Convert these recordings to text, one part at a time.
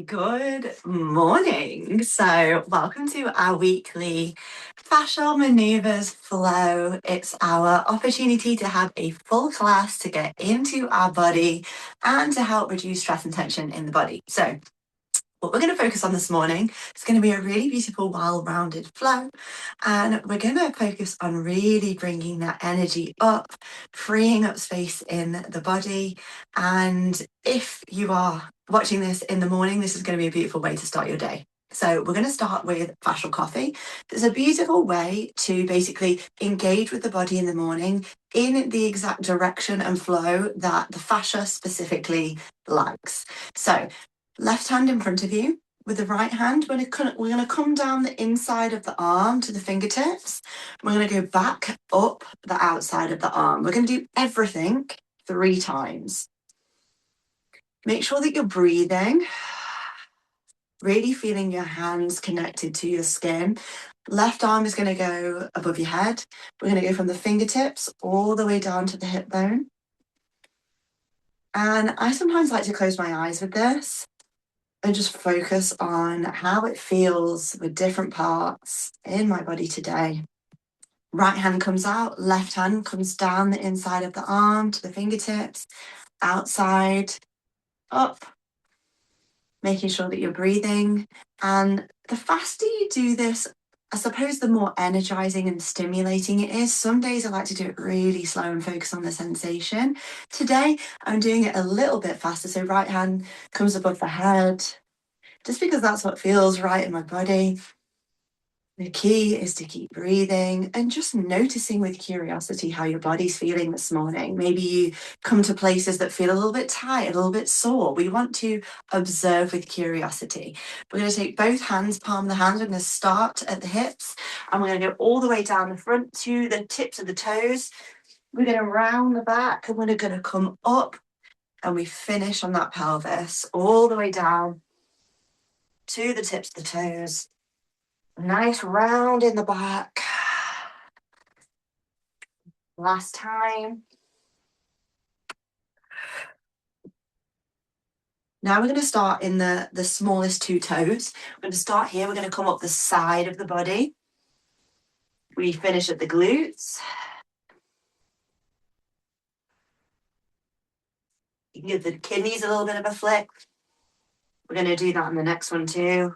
Good morning. So, welcome to our weekly Fascial Maneuvers flow. It's our opportunity to have a full class to get into our body and to help reduce stress and tension in the body. So, what we're going to focus on this morning is going to be a really beautiful, well-rounded flow. And we're going to focus on really bringing that energy up, freeing up space in the body. And if you are watching this in the morning, this is going to be a beautiful way to start your day. So we're going to start with fascial coffee. It's a beautiful way to basically engage with the body in the morning in the exact direction and flow that the fascia specifically likes. So left hand in front of you. With the right hand, we're going to come down the inside of the arm to the fingertips. We're going to go back up the outside of the arm. We're going to do everything 3 times. Make sure that you're breathing, really feeling your hands connected to your skin. Left arm is going to go above your head. We're going to go from the fingertips all the way down to the hip bone. And I sometimes like to close my eyes with this and just focus on how it feels with different parts in my body today. Right hand comes out, left hand comes down the inside of the arm to the fingertips, outside, up, making sure that you're breathing. And the faster you do this, I suppose the more energizing and stimulating it is. Some days I like to do it really slow and focus on the sensation. Today, I'm doing it a little bit faster. So right hand comes above the head, just because that's what feels right in my body. The key is to keep breathing and just noticing with curiosity how your body's feeling this morning. Maybe you come to places that feel a little bit tight, a little bit sore. We want to observe with curiosity. We're going to take both hands, palm of the hands. We're going to start at the hips and we're going to go all the way down the front to the tips of the toes. We're going to round the back and we're going to come up and we finish on that pelvis all the way down to the tips of the toes. Nice round in the back. Last time. Now we're going to start in the smallest 2 toes. We're going to start here. We're going to come up the side of the body. We finish at the glutes. You can give the kidneys a little bit of a flick. We're going to do that on the next one too.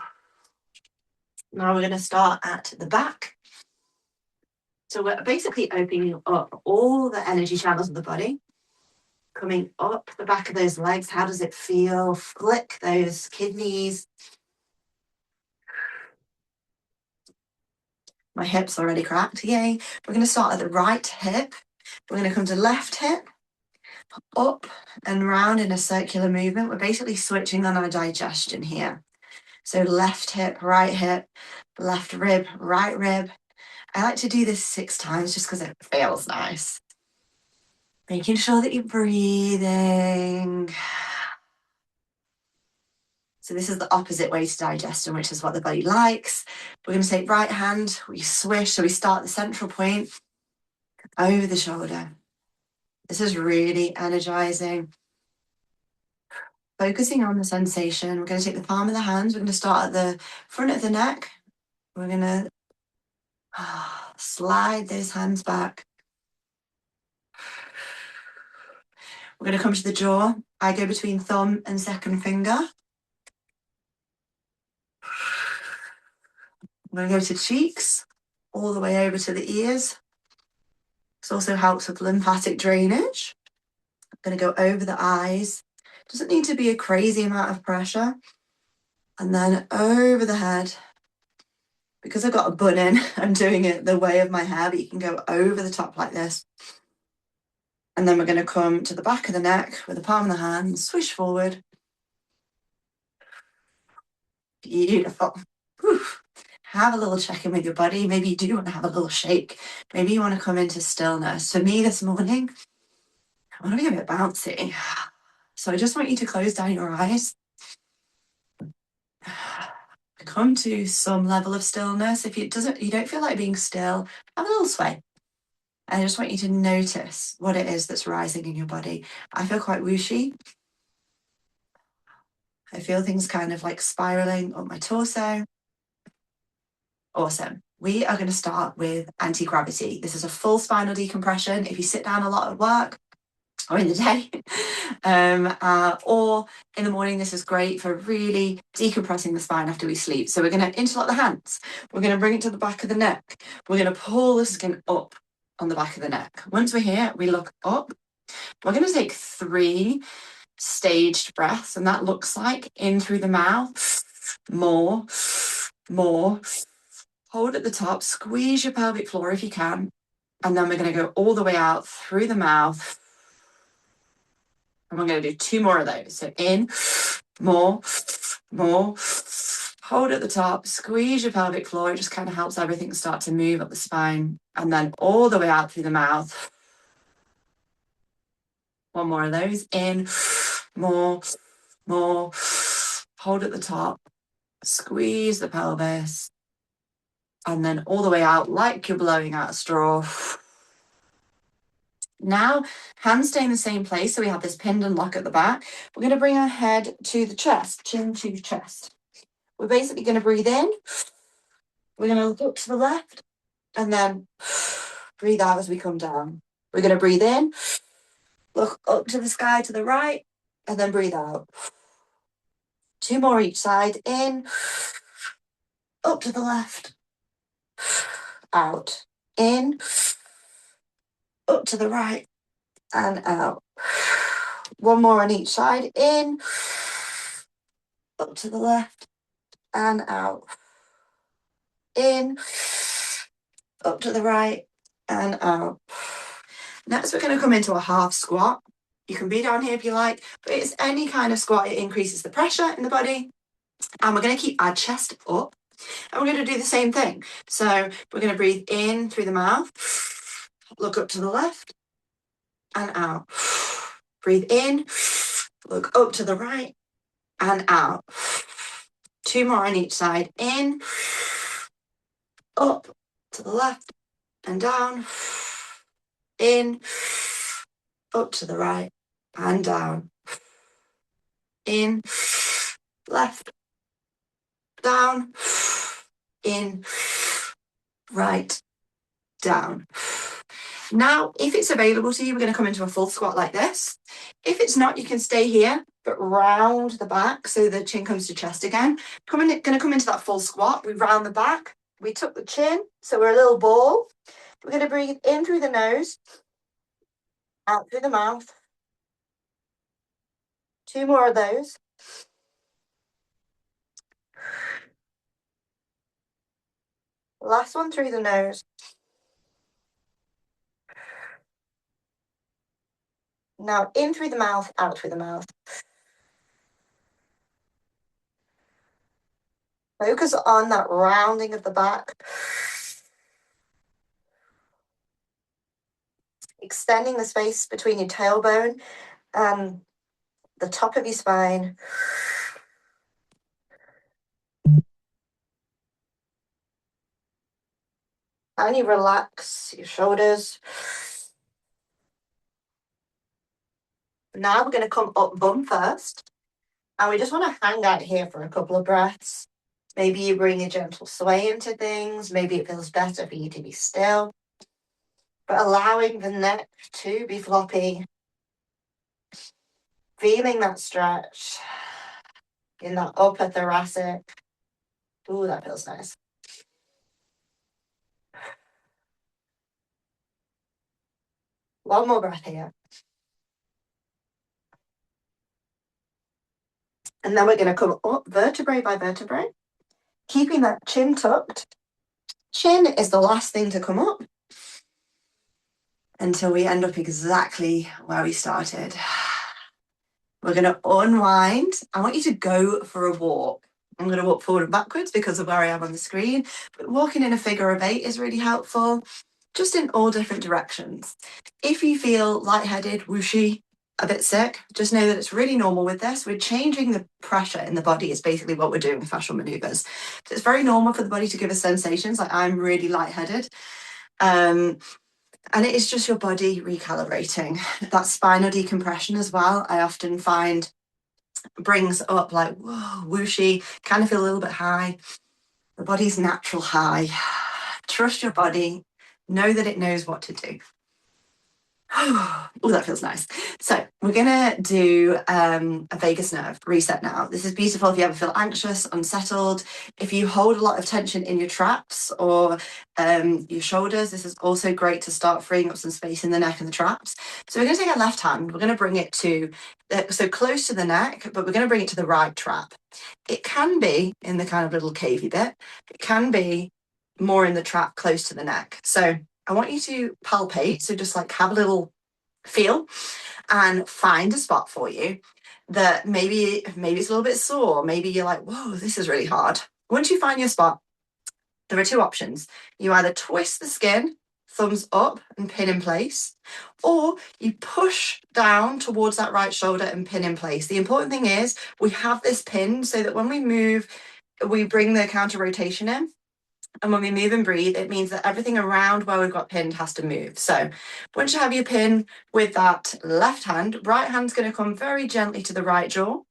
Now we're going to start at the back. So we're basically opening up all the energy channels of the body. Coming up the back of those legs. How does it feel? Flick those kidneys. My hip's already cracked. Yay. We're going to start at the right hip. We're going to come to left hip, up and round in a circular movement. We're basically switching on our digestion here. So left hip, left rib, right rib. I like to do this 6 times just because it feels nice. Making sure that you're breathing. So this is the opposite way to digestion, which is what the body likes. We're going to take right hand, we swish. So we start the central point over the shoulder. This is really energizing. Focusing on the sensation. We're going to take the palm of the hands. We're going to start at the front of the neck. We're going to slide those hands back. We're going to come to the jaw. I go between thumb and second finger. We're going to go to cheeks, all the way over to the ears. This also helps with lymphatic drainage. I'm going to go over the eyes. Doesn't need to be a crazy amount of pressure. And then over the head. Because I've got a bun in, I'm doing it the way of my hair, but you can go over the top like this. And then we're going to come to the back of the neck with the palm of the hand, swish forward. Beautiful. Whew. Have a little check-in with your body. Maybe you do want to have a little shake. Maybe you want to come into stillness. For me this morning, I want to be a bit bouncy. So I just want you to close down your eyes. Come to some level of stillness. If you don't feel like being still, have a little sway. I just want you to notice what it is that's rising in your body. I feel quite whooshy. I feel things kind of like spiraling up my torso. Awesome. We are going to start with anti-gravity. This is a full spinal decompression. If you sit down a lot at work or in the day, or in the morning, this is great for really decompressing the spine after we sleep. So we're going to interlock the hands. We're going to bring it to the back of the neck. We're going to pull the skin up on the back of the neck. Once we're here, we look up. We're going to take 3 staged breaths, and that looks like in through the mouth, more. Hold at the top, squeeze your pelvic floor if you can, and then we're going to go all the way out through the mouth. And we're going to do 2 more of those. So in, more. Hold at the top, squeeze your pelvic floor. It just kind of helps everything start to move up the spine. And then all the way out through the mouth. 1 more of those. In, more. Hold at the top, squeeze the pelvis. And then all the way out like you're blowing out a straw. Now, hands stay in the same place, so we have this pinned and lock at the back. We're going to bring our head to the chest, chin to chest. We're basically going to breathe in. We're going to look up to the left, and then breathe out as we come down. We're going to breathe in, look up to the sky to the right, and then breathe out. 2 more each side. In, up to the left, out. In, up to the right, and out. 1 more on each side. In, up to the left, and out. In, up to the right, and out. Next, we're going to come into a half squat. You can be down here if you like, but it's any kind of squat. It increases the pressure in the body. And we're going to keep our chest up. And we're going to do the same thing. So we're going to breathe in through the mouth, look up to the left, and out. Breathe in, look up to the right, and out. 2 more on each side. In, up to the left, and down. In, up to the right, and down. In, left, down. In, right, down. Now, if it's available to you, we're going to come into a full squat like this. If it's not, you can stay here, but round the back so the chin comes to chest again. Going to come into that full squat. We round the back. We tuck the chin, so we're a little ball. We're going to breathe in through the nose, out through the mouth. 2 more of those. Last one through the nose. Now in through the mouth, out through the mouth. Focus on that rounding of the back. Extending the space between your tailbone and the top of your spine. And you relax your shoulders. Now we're going to come up bum first. And we just want to hang out here for a couple of breaths. Maybe you bring a gentle sway into things. Maybe it feels better for you to be still. But allowing the neck to be floppy. Feeling that stretch in that upper thoracic. Ooh, that feels nice. One more breath here. And then we're going to come up vertebrae by vertebrae, keeping that chin tucked. Chin is the last thing to come up until we end up exactly where we started. We're going to unwind. I want you to go for a walk. I'm going to walk forward and backwards because of where I am on the screen, but walking in a figure of 8 is really helpful, just in all different directions. If you feel lightheaded, whooshy, a bit sick, just know that it's really normal with this. We're changing the pressure in the body is basically what we're doing with fascial maneuvers. So it's very normal for the body to give us sensations like I'm really lightheaded. And it is just your body recalibrating. That spinal decompression as well, I often find brings up like, whoa, whooshy, kind of feel a little bit high. The body's natural high. Trust your body. Know that it knows what to do. Oh, that feels nice. So we're going to do a vagus nerve reset now. This is beautiful if you ever feel anxious, unsettled. If you hold a lot of tension in your traps or your shoulders, this is also great to start freeing up some space in the neck and the traps. So we're going to take our left hand. We're going to bring it to, so close to the neck, but we're going to bring it to the right trap. It can be in the kind of little cavey bit. It can be more in the trap close to the neck. So I want you to palpate, so just like have a little feel and find a spot for you that maybe it's a little bit sore. Maybe you're like, whoa, this is really hard. Once you find your spot, there are two options. You either twist the skin, thumbs up and pin in place, or you push down towards that right shoulder and pin in place. The important thing is we have this pinned so that when we move, we bring the counter rotation in. And when we move and breathe, it means that everything around where we've got pinned has to move. So once you have your pin with that left hand, right hand's going to come very gently to the right jaw.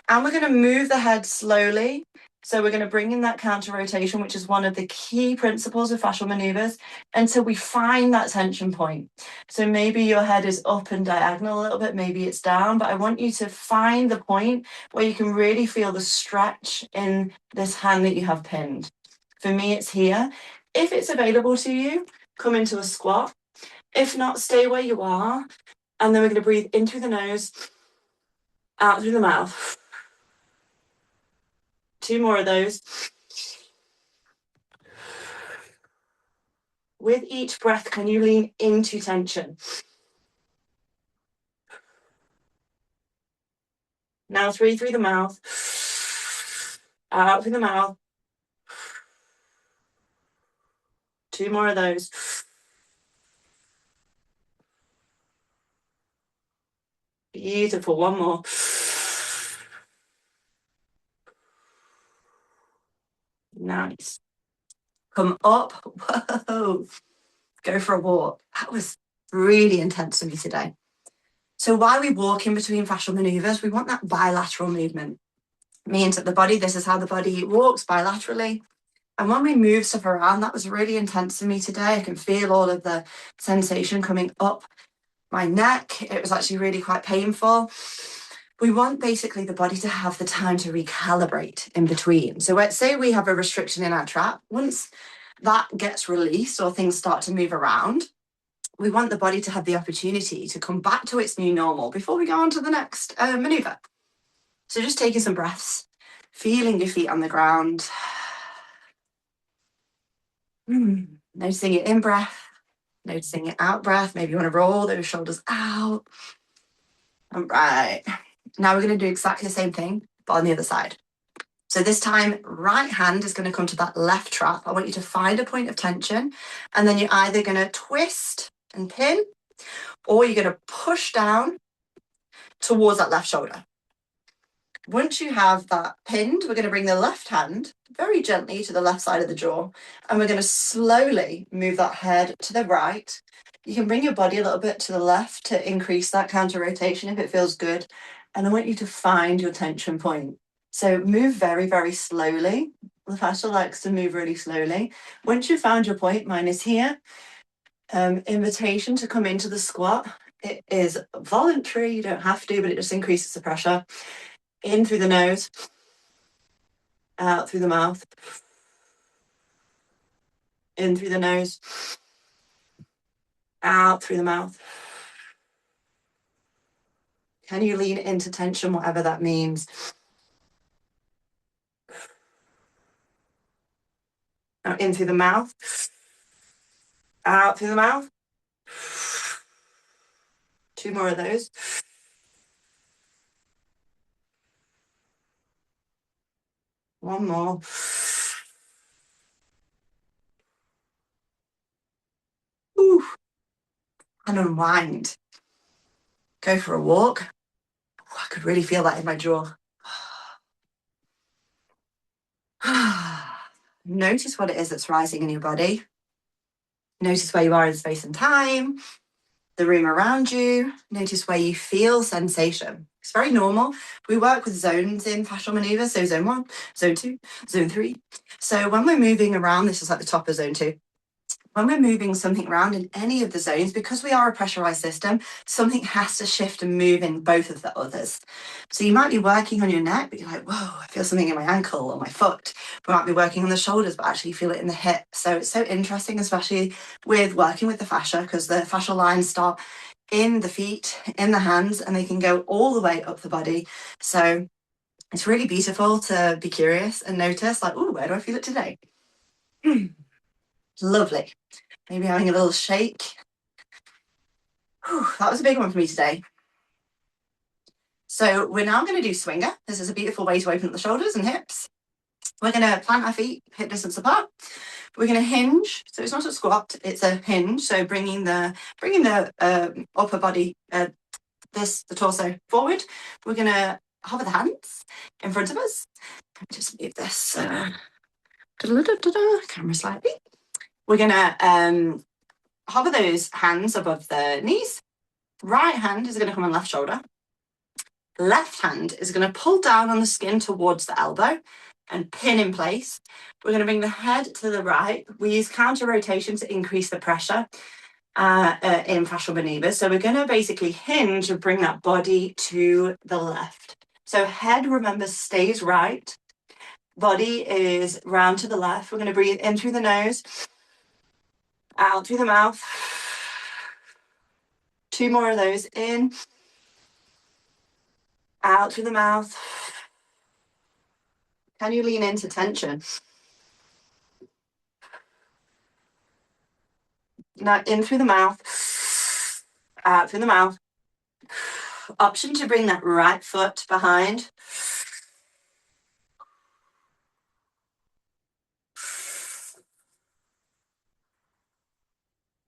And we're going to move the head slowly. So we're going to bring in that counter rotation, which is one of the key principles of fascial maneuvers, until we find that tension point. So maybe your head is up and diagonal a little bit, maybe it's down, but I want you to find the point where you can really feel the stretch in this hand that you have pinned. For me, it's here. If it's available to you, come into a squat. If not, stay where you are. And then we're going to breathe in through the nose, out through the mouth. 2 more of those. With each breath, can you lean into tension? Now 3 through the mouth, out through the mouth. 2 more of those. Beautiful. 1 more. Nice. Come up. Whoa. Go for a walk. That was really intense for me today. So while we walk in between fascial maneuvers, we want that bilateral movement. It means that the body, this is how the body walks bilaterally. And when we move stuff around, that was really intense for me today. I can feel all of the sensation coming up my neck. It was actually really quite painful. We want basically the body to have the time to recalibrate in between. So let's say we have a restriction in our trap. Once that gets released or things start to move around, we want the body to have the opportunity to come back to its new normal before we go on to the next maneuver. So just taking some breaths, feeling your feet on the ground. Noticing your in-breath, noticing your out-breath. Maybe you want to roll those shoulders out. All right. Now we're going to do exactly the same thing, but on the other side. So this time, right hand is going to come to that left trap. I want you to find a point of tension, and then you're either going to twist and pin, or you're going to push down towards that left shoulder. Once you have that pinned, we're going to bring the left hand very gently to the left side of the jaw, and we're going to slowly move that head to the right. You can bring your body a little bit to the left to increase that counter rotation if it feels good. And I want you to find your tension point. So move very, very slowly. The fascia likes to move really slowly. Once you've found your point, mine is here. Invitation to come into the squat. It is voluntary, you don't have to, but it just increases the pressure. In through the nose, out through the mouth. In through the nose, out through the mouth. Can you lean into tension, whatever that means? Now in through the mouth, out through the mouth. 2 more of those. One more. Ooh. And unwind. Go for a walk. Oh, I could really feel that in my jaw. Notice what it is that's rising in your body. Notice where you are in space and time, the room around you. Notice where you feel sensation. It's very normal. We work with zones in fascial maneuvers, so zone 1, zone 2, zone 3. So when we're moving around, this is like the top of zone 2. When we're moving something around in any of the zones, because we are a pressurized system, something has to shift and move in both of the others. So you might be working on your neck, but you're like, whoa, I feel something in my ankle or my foot. We might be working on the shoulders, but actually you feel it in the hip. So it's so interesting, especially with working with the fascia, because the fascial lines start in the feet, in the hands, and they can go all the way up the body. So it's really beautiful to be curious and notice, like, oh, where do I feel it today? Lovely. Maybe having a little shake. Whew, that was a big one for me today. So we're now going to do swinger. This is a beautiful way to open up the shoulders and hips. We're going to plant our feet hip distance apart. We're going to hinge. So it's not a squat, it's a hinge. So bringing the upper body, the torso forward. We're going to hover the hands in front of us. Just move this camera slightly. We're going to hover those hands above the knees. Right hand is going to come on left shoulder. Left hand is going to pull down on the skin towards the elbow and pin in place. We're going to bring the head to the right. We use counter rotation to increase the pressure in fascial maneuvers. So we're going to basically hinge and bring that body to the left. So head, remember, stays right. Body is round to the left. We're going to breathe in through the nose, out through the mouth. 2 more of those. In, out through the mouth. Can you lean into tension? Now in through the mouth, out through the mouth. Option to bring that right foot behind.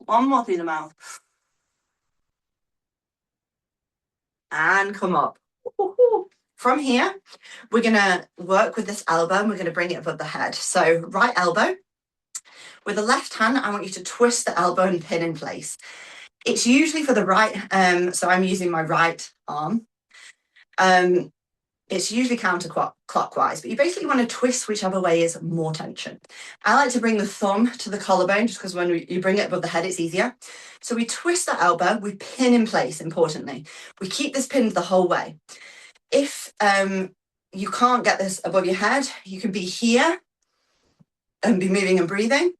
One more through the mouth. And come up. From here, we're going to work with this elbow and we're going to bring it above the head. So right elbow. With the left hand, I want you to twist the elbow and pin in place. It's usually for the right, so I'm using my right arm. It's usually counterclockwise, but you basically want to twist whichever way is more tension. I like to bring the thumb to the collarbone just because when you bring it above the head, it's easier. So we twist the elbow, we pin in place, importantly. We keep this pinned the whole way. If you can't get this above your head, you can be here and be moving and breathing.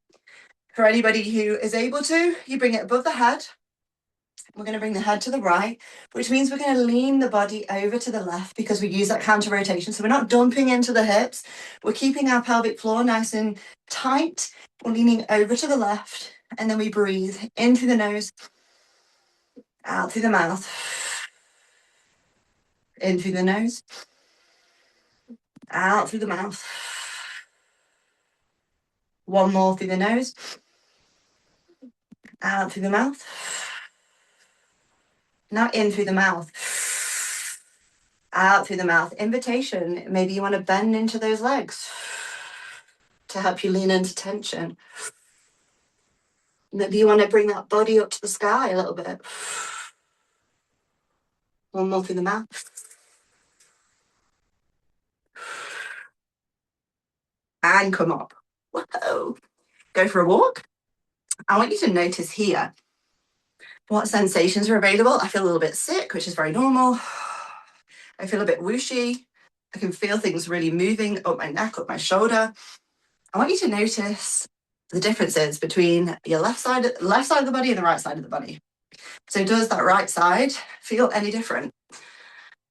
For anybody who is able to, you bring it above the head. We're going to bring the head to the right, which means we're going to lean the body over to the left because we use that counter rotation. So we're not dumping into the hips. We're keeping our pelvic floor nice and tight. We're leaning over to the left, and then we breathe in through the nose, out through the mouth, in through the nose, out through the mouth. One more through the nose, out through the mouth. Now in through the mouth, out through the mouth. Invitation. Maybe you want to bend into those legs to help you lean into tension. Maybe you want to bring that body up to the sky a little bit. One more through the mouth. And come up. Whoa. Go for a walk. I want you to notice here what sensations are available. I feel a little bit sick, which is very normal. I feel a bit whooshy. I can feel things really moving up my neck, up my shoulder. I want you to notice the differences between your left side of the body and the right side of the body. So does that right side feel any different?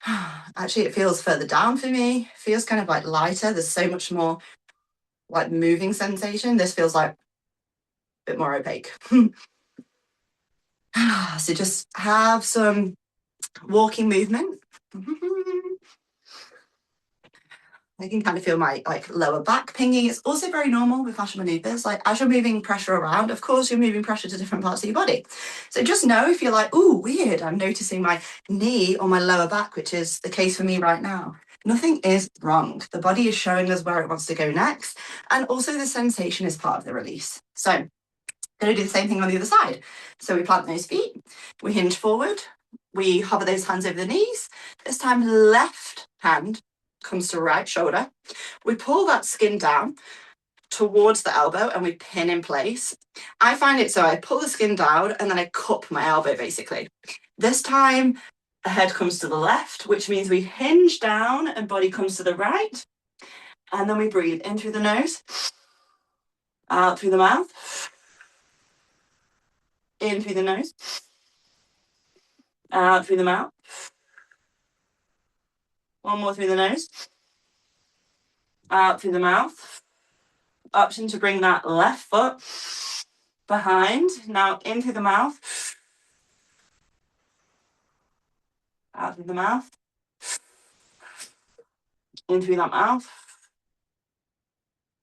Actually, it feels further down for me. Feels kind of like lighter. There's so much more like moving sensation. This feels like a bit more opaque. So just have some walking movement. I can kind of feel my lower back pinging. It's also very normal with fascial maneuvers. Like as you're moving pressure around, of course, you're moving pressure to different parts of your body. So just know if you're like, ooh, weird, I'm noticing my knee or my lower back, which is the case for me right now. Nothing is wrong. The body is showing us where it wants to go next. And also the sensation is part of the release. So I'm going to do the same thing on the other side. So we plant those feet, we hinge forward, We hover those hands over the knees. This time, left hand comes to right shoulder. We pull that skin down towards the elbow and we pin in place. I find it so I pull the skin down and then I cup my elbow basically. This time, the head comes to the left, which means we hinge down and body comes to the right. And then we breathe in through the nose, out through the mouth, in through the nose, out through the mouth. One more through the nose, out through the mouth. Option to bring that left foot behind. Now in through the mouth, out through the mouth, in through that mouth,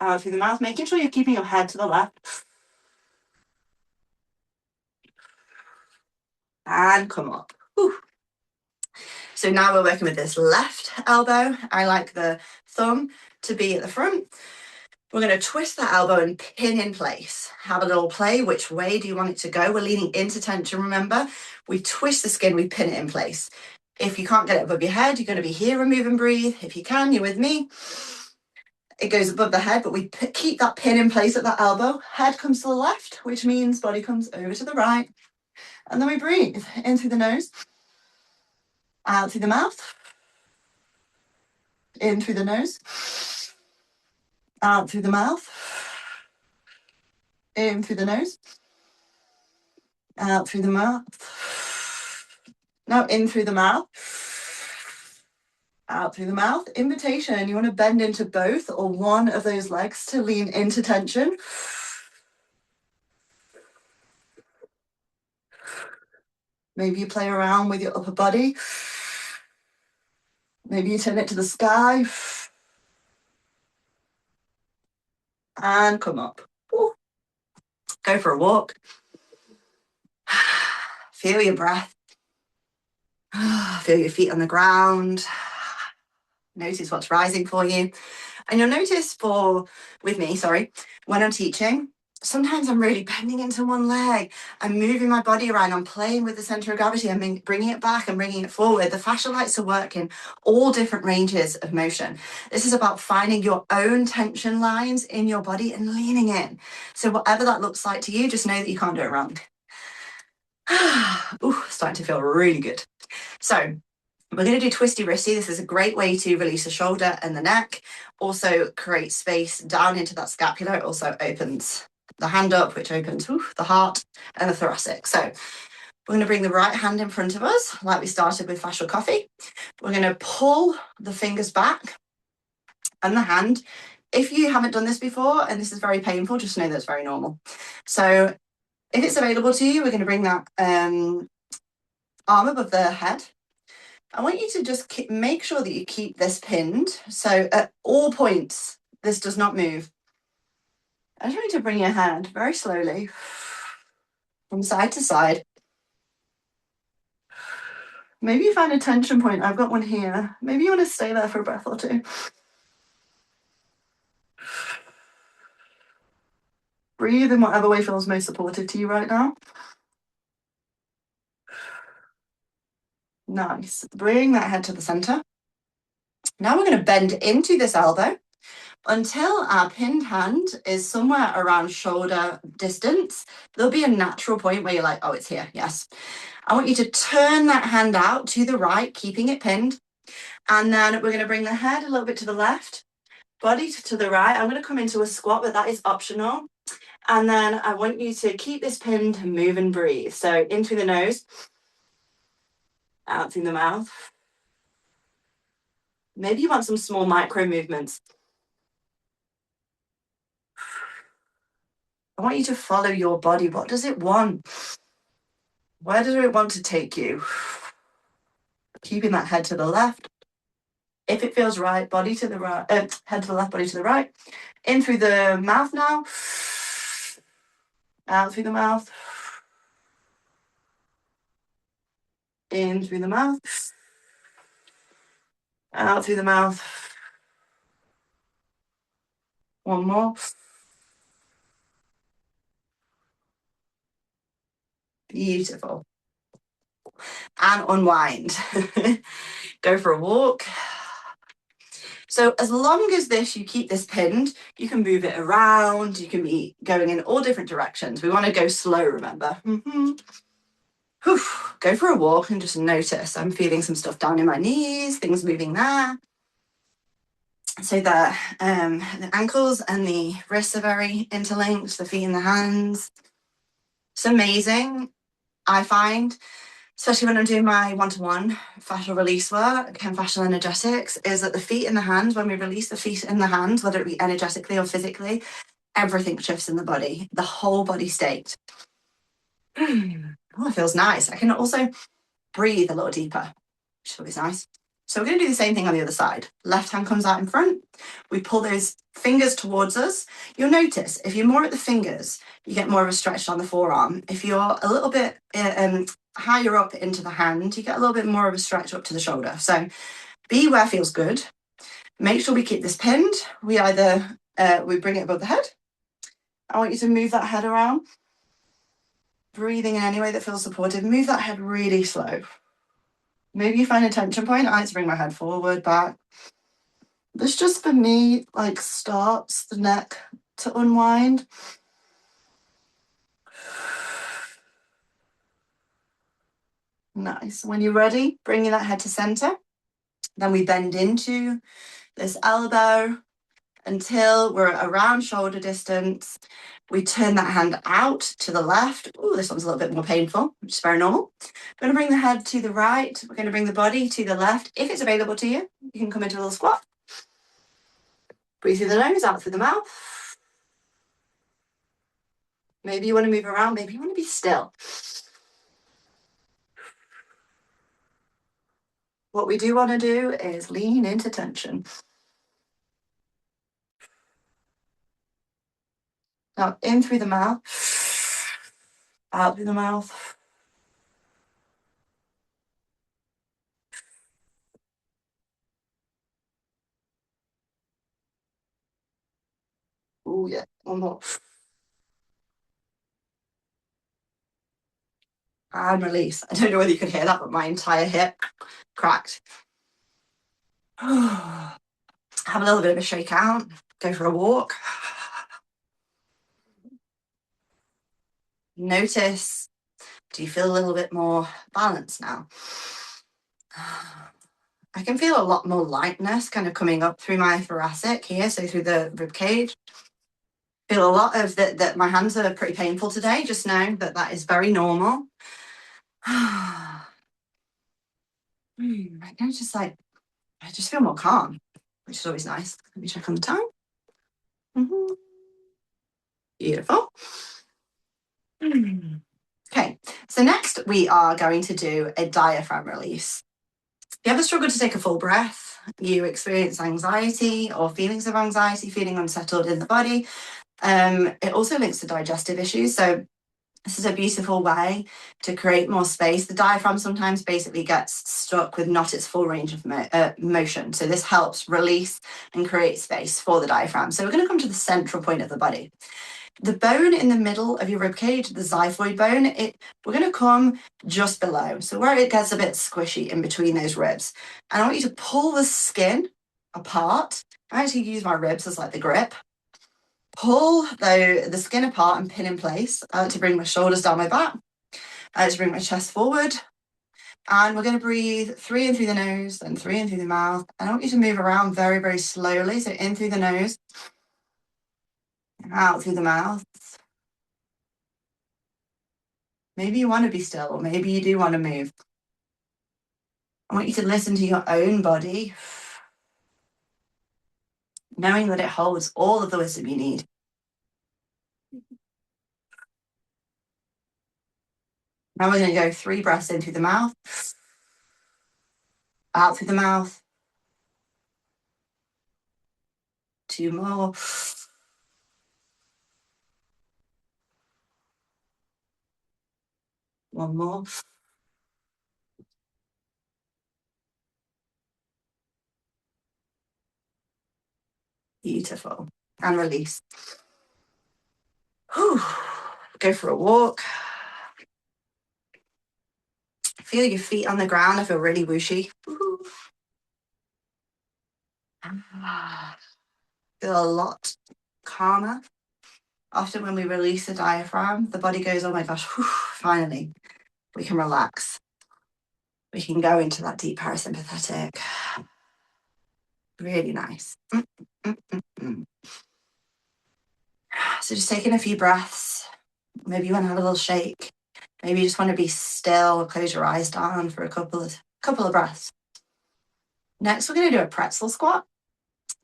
out through the mouth, making sure you're keeping your head to the left. And come up. Whew. So now we're working with this left elbow. I like the thumb to be at the front. We're going to twist that elbow and pin in place. Have a little play. Which way do you want it to go? We're leaning into tension, remember? We twist the skin, we pin it in place. If you can't get it above your head, you're going to be here and move and breathe. If you can, you're with me. It goes above the head, but we keep that pin in place at that elbow. Head comes to the left, which means body comes over to the right. And then we breathe in through the nose, out through the mouth, in through the nose, out through the mouth, in through the nose, out through the mouth. Now in through the mouth, out through the mouth. Invitation, you want to bend into both or one of those legs to lean into tension. Maybe you play around with your upper body. Maybe you turn it to the sky. And come up. Ooh. Go for a walk. Feel your breath. Feel your feet on the ground. Notice what's rising for you. And you'll notice with me, when I'm teaching, sometimes I'm really bending into one leg. I'm moving my body around. I'm playing with the center of gravity. I'm bringing it back and bringing it forward. The fascial lights are working all different ranges of motion. This is about finding your own tension lines in your body and leaning in. So whatever that looks like to you, just know that you can't do it wrong. Ooh, starting to feel really good. So we're going to do twisty wristy. This is a great way to release the shoulder and the neck. Also create space down into that scapula. It also opens the hand up, which opens the heart and the thoracic. So we're going to bring the right hand in front of us, like we started with fascial coffee. We're going to pull the fingers back and the hand. If you haven't done this before, and this is very painful, just know that's very normal. So if it's available to you, we're going to bring that arm above the head. I want you to just make sure that you keep this pinned. So at all points, this does not move. I just want you to bring your hand very slowly from side to side. Maybe you find a tension point. I've got one here. Maybe you want to stay there for a breath or two. Breathe in whatever way feels most supportive to you right now. Nice. Bring that head to the center. Now we're going to bend into this elbow until our pinned hand is somewhere around shoulder distance. There'll be a natural point where you're like, oh, it's here. Yes. I want you to turn that hand out to the right, keeping it pinned. And then we're going to bring the head a little bit to the left, body to the right. I'm going to come into a squat, but that is optional. And then I want you to keep this pinned and move and breathe. So in through the nose, out through the mouth. Maybe you want some small micro movements. I want you to follow your body. What does it want? Where does it want to take you? Keeping that head to the left. If it feels right, body to the right, head to the left, body to the right. In through the mouth now. Out through the mouth. In through the mouth. Out through the mouth. One more. Beautiful. and unwind. Go for a walk. So as long as you keep this pinned, you can move it around, you can be going in all different directions. We want to go slow, remember. Go for a walk and just notice. I'm feeling some stuff down in my knees, things moving there. So the ankles and the wrists are very interlinked, the feet and the hands. It's amazing, I find, especially when I'm doing my one-to-one fascial release work and fascial energetics, is that the feet and the hands, when we release the feet and the hands, whether it be energetically or physically, everything shifts in the body, the whole body state. Oh, it feels nice. I can also breathe a little deeper, which is always nice. So we're going to do the same thing on the other side. Left hand comes out in front. We pull those fingers towards us. You'll notice if you're more at the fingers, you get more of a stretch on the forearm. If you're a little bit higher up into the hand, you get a little bit more of a stretch up to the shoulder. So be where feels good. Make sure we keep this pinned. We either we bring it above the head. I want you to move that head around. Breathing in any way that feels supportive. Move that head really slow. Maybe you find a tension point. I like to bring my head forward, back. This just for me like starts the neck to unwind. Nice. When you're ready, bringing that head to center. Then we bend into this elbow until we're around shoulder distance. We turn that hand out to the left. Oh, this one's a little bit more painful, which is very normal. We're going to bring the head to the right. We're going to bring the body to the left. If it's available to you, you can come into a little squat. Breathe through the nose, out through the mouth. Maybe you want to move around. Maybe you want to be still. What we do want to do is lean into tension. Now, in through the mouth, out through the mouth. Oh, yeah, one more. And release. I don't know whether you could hear that, but my entire hip cracked. Have a little bit of a shake out. Go for a walk. Notice, do you feel a little bit more balanced now? I can feel a lot more lightness kind of coming up through my thoracic here, so through the rib cage. Feel a lot of that my hands are pretty painful today. Just know that is very normal. I just feel more calm, which is always nice. Let me check on the time. Beautiful. Okay, so next we are going to do a diaphragm release. If you ever struggle to take a full breath, you experience anxiety or feelings of anxiety, feeling unsettled in the body. It also links to digestive issues. So this is a beautiful way to create more space. The diaphragm sometimes basically gets stuck with not its full range of motion. So this helps release and create space for the diaphragm. So we're going to come to the central point of the body. The bone in the middle of your rib cage, the xiphoid bone, we're going to come just below. So where it gets a bit squishy in between those ribs. And I want you to pull the skin apart. I actually use my ribs as like the grip. Pull the skin apart and pin in place. I like to bring my shoulders down my back. I like to bring my chest forward. And we're going to breathe 3 in through the nose, then 3 in through the mouth. And I want you to move around very, very slowly. So in through the nose, out through the mouth. Maybe you want to be still, or maybe you do want to move. I want you to listen to your own body, knowing that it holds all of the wisdom you need. Now we're going to go 3 breaths in through the mouth, out through the mouth. 2 more. One more. Beautiful. And release. Whew. Go for a walk. Feel your feet on the ground. I feel really whooshy. Feel a lot calmer. Often when we release the diaphragm, the body goes, oh my gosh, whew, finally, we can relax. We can go into that deep parasympathetic. Really nice. So just taking a few breaths. Maybe you want to have a little shake. Maybe you just want to be still, close your eyes down for a couple of breaths. Next, we're going to do a pretzel squat.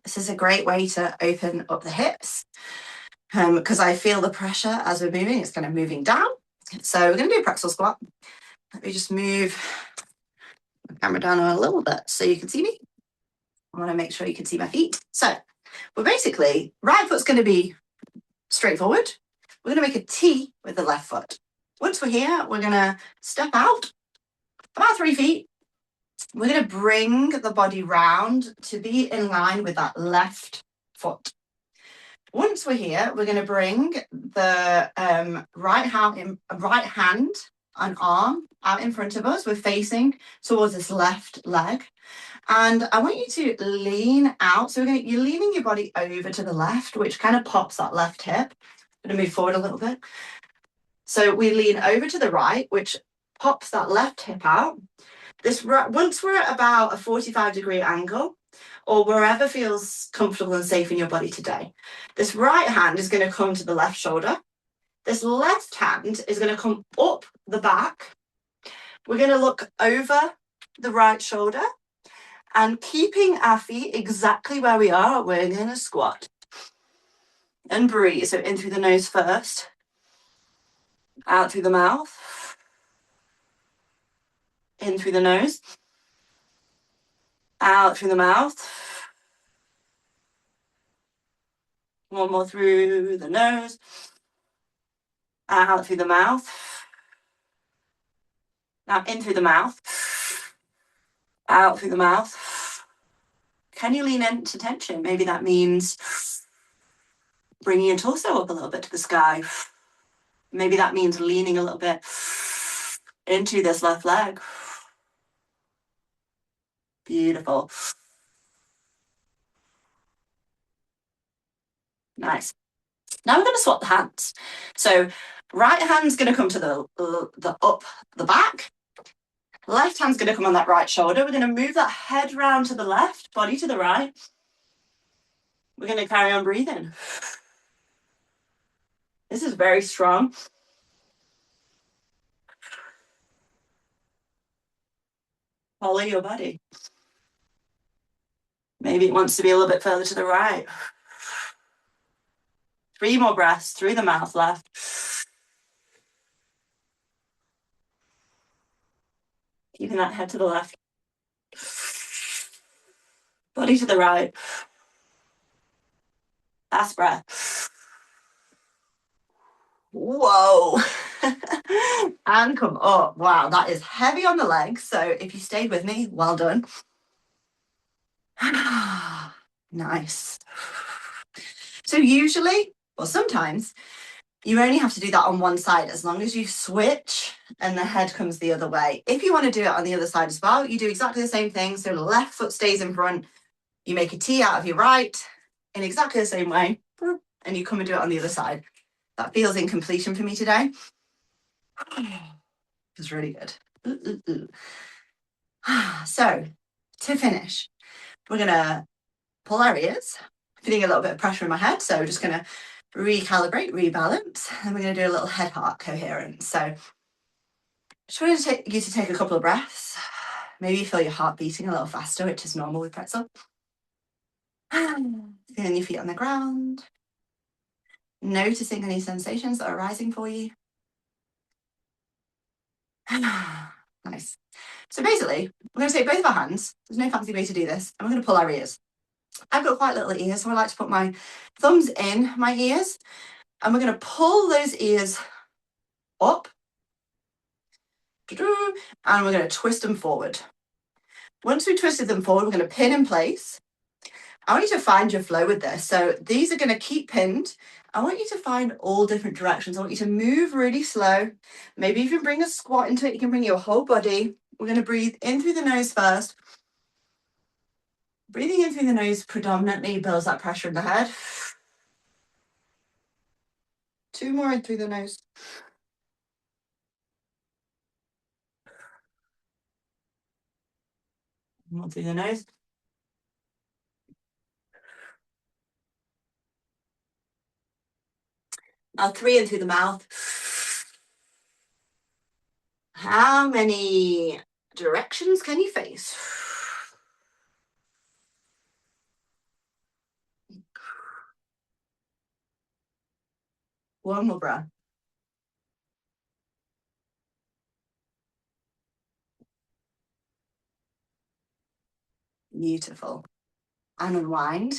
This is a great way to open up the hips because I feel the pressure as we're moving. It's kind of moving down. So we're going to do a pretzel squat. Let me just move the camera down a little bit so you can see me. I want to make sure you can see my feet. So we're basically, right foot's going to be straightforward. We're going to make a T with the left foot. Once we're here, we're going to step out about 3 feet. We're going to bring the body round to be in line with that left foot. Once we're here, we're going to bring the right hand and arm out in front of us. We're facing towards this left leg. And I want you to lean out. So you're leaning your body over to the left, which kind of pops that left hip. I'm going to move forward a little bit. So we lean over to the right, which pops that left hip out. Once we're at about a 45-degree angle, or wherever feels comfortable and safe in your body today, this right hand is going to come to the left shoulder. This left hand is going to come up the back. We're going to look over the right shoulder, and keeping our feet exactly where we are, we're going to squat and breathe. So in through the nose first, out through the mouth, in through the nose, out through the mouth. One more through the nose, out through the mouth. Now in through the mouth, out through the mouth. Can you lean into tension? Maybe that means bringing your torso up a little bit to the sky. Maybe that means leaning a little bit into this left leg. Beautiful. Nice. Now we're going to swap the hands. So right hand's going to come to the back. Left hand's going to come on that right shoulder. We're going to move that head round to the left, body to the right. We're going to carry on breathing. This is very strong. Follow your body. Maybe it wants to be a little bit further to the right. 3 more breaths through the mouth left. Keeping that head to the left. Body to the right. Last breath. Whoa. And come up. Wow, that is heavy on the legs. So if you stayed with me, well done. Nice. So usually, or sometimes, you only have to do that on one side as long as you switch and the head comes the other way. If you want to do it on the other side as well, you do exactly the same thing. So the left foot stays in front. You make a T out of your right in exactly the same way. And you come and do it on the other side. That feels in completion for me today. It's really good. So to finish, we're going to pull our ears, feeling a little bit of pressure in my head. So we're just going to recalibrate, rebalance, and we're going to do a little head heart coherence. So just want you to take a couple of breaths. Maybe you feel your heart beating a little faster, which is normal with pretzel. Feeling your feet on the ground. Noticing any sensations that are rising for you. Nice. So basically, we're going to take both of our hands. There's no fancy way to do this. And we're going to pull our ears. I've got quite little ears, so I like to put my thumbs in my ears. And we're going to pull those ears up. And we're going to twist them forward. Once we twisted them forward, we're going to pin in place. I want you to find your flow with this. So these are going to keep pinned. I want you to find all different directions. I want you to move really slow. Maybe if you bring a squat into it, you can bring your whole body. We're going to breathe in through the nose first. Breathing in through the nose predominantly builds that pressure in the head. 2 more in through the nose. More through the nose. Now 3 in through the mouth. How many directions can you face? One more breath. Beautiful. And unwind.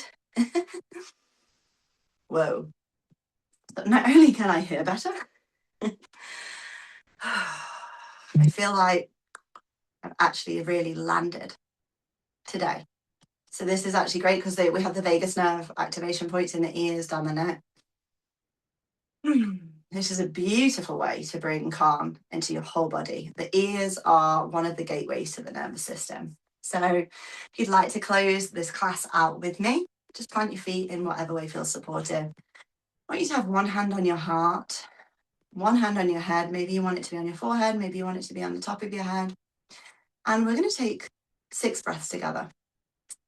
Whoa. But not only can I hear better, I feel like I've actually really landed today. So this is actually great because we have the vagus nerve activation points in the ears down the neck. This is a beautiful way to bring calm into your whole body. The ears are one of the gateways to the nervous system. So if you'd like to close this class out with me, just plant your feet in whatever way feels supportive. I want you to have one hand on your heart, one hand on your head. Maybe you want it to be on your forehead. Maybe you want it to be on the top of your head. And we're going to take 6 breaths together.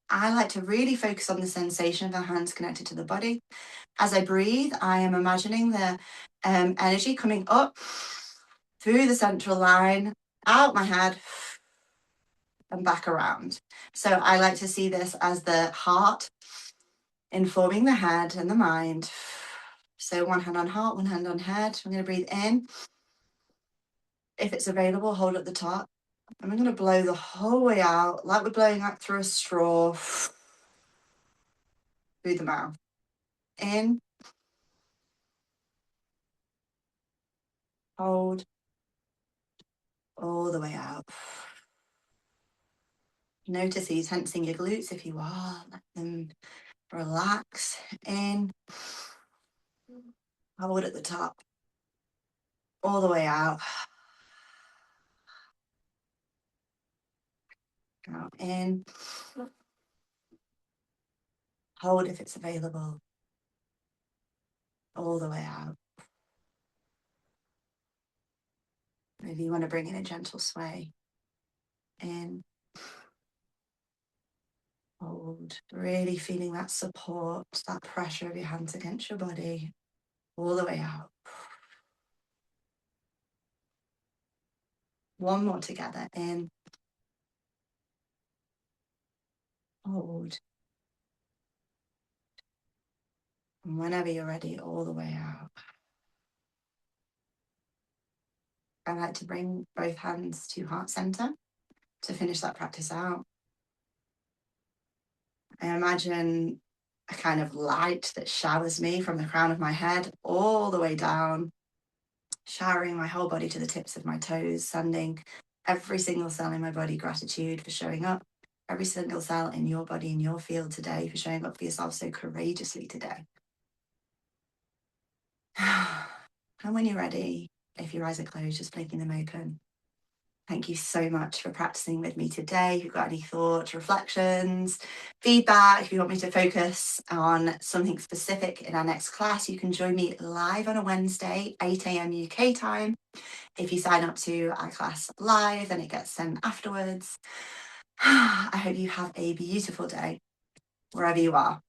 I like to really focus on the sensation of the hands connected to the body. As I breathe, I am imagining the energy coming up through the central line, out my head, and back around. So I like to see this as the heart informing the head and the mind. So one hand on heart, one hand on head. I'm going to breathe in. If it's available, hold at the top. And I'm going to blow the whole way out, like we're blowing out through a straw, through the mouth. In, hold, all the way out. Notice that you're tensing your glutes if you are. Let them relax. In, hold at the top, all the way out. Out, in, hold if it's available, all the way out. Maybe you want to bring in a gentle sway. In, hold, really feeling that support, that pressure of your hands against your body, all the way out. One more together. In, hold. And whenever you're ready, all the way out. I like to bring both hands to heart center to finish that practice out. I imagine a kind of light that showers me from the crown of my head all the way down, showering my whole body to the tips of my toes, sending every single cell in my body gratitude for showing up, every single cell in your body, in your field today, for showing up for yourself so courageously today. And when you're ready, if your eyes are closed, just blinking them open. Thank you so much for practicing with me today. If you've got any thoughts, reflections, feedback, if you want me to focus on something specific in our next class, you can join me live on a Wednesday, 8 a.m. UK time. If you sign up to our class live, then it gets sent afterwards. I hope you have a beautiful day wherever you are.